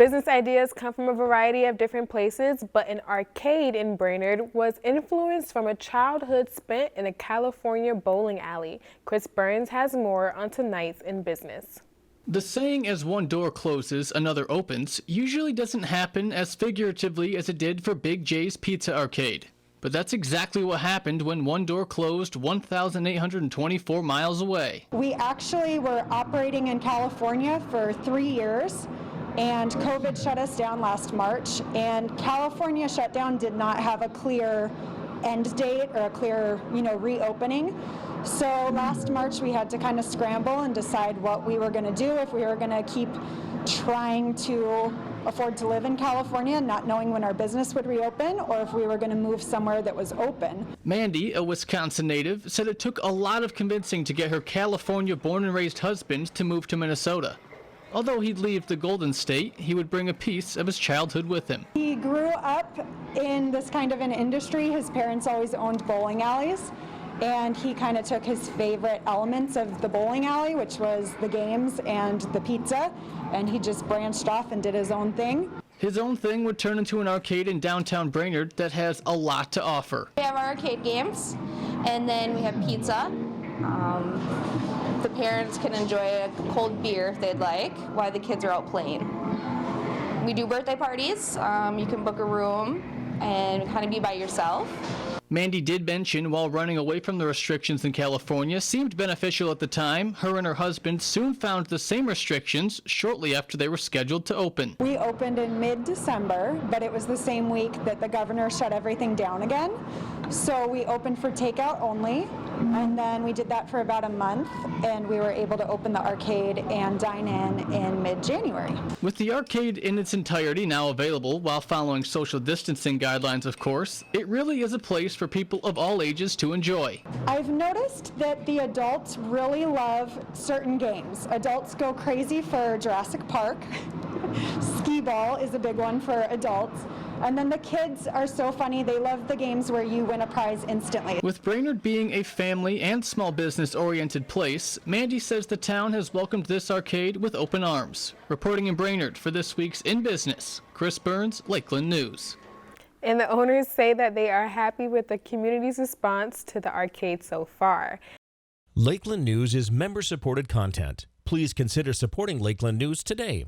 Business ideas come from a variety of different places, but an arcade in Brainerd was influenced from a childhood spent in a California bowling alley. Chris Burns has more on tonight's In Business. The saying, as one door closes, another opens, usually doesn't happen as figuratively as it did for Big J's Pizza Arcade. But that's exactly what happened when one door closed 1,824 miles away. We actually were operating in California for 3 years, and COVID shut us down last March, and California shutdown did not have a clear end date or a clear, reopening. So last March we had to kind of scramble and decide what we were going to do, if we were going to keep trying to afford to live in California, not knowing when our business would reopen, or if we were going to move somewhere that was open. Mandy, a Wisconsin native, said it took a lot of convincing to get her California born and raised husband to move to Minnesota. Although he'd leave the Golden State, he would bring a piece of his childhood with him. He grew up in this kind of an industry. His parents always owned bowling alleys, and he kind of took his favorite elements of the bowling alley, which was the games and the pizza, and he just branched off and did his own thing. His own thing would turn into an arcade in downtown Brainerd that has a lot to offer. We have our arcade games, and then we have pizza. The parents can enjoy a cold beer if they'd like, while the kids are out playing. We do birthday parties. You can book a room and kind of be by yourself. Mandy did mention while running away from the restrictions in California seemed beneficial at the time, her and her husband soon found the same restrictions shortly after they were scheduled to open. We opened in mid-December, but it was the same week that the governor shut everything down again. So we opened for takeout only, and then we did that for about a month, and we were able to open the arcade and dine in mid-January. With the arcade in its entirety now available, while following social distancing guidelines of course, it really is a place for people of all ages to enjoy. I've noticed that the adults really love certain games. Adults go crazy for Jurassic Park. Skee ball is a big one for adults. And then the kids are so funny, they love the games where you win a prize instantly. With Brainerd being a family and small business oriented place, Mandy says the town has welcomed this arcade with open arms. Reporting in Brainerd for this week's In Business, Chris Burns, Lakeland News. And the owners say that they are happy with the community's response to the arcade so far. Lakeland News is member-supported content. Please consider supporting Lakeland News today.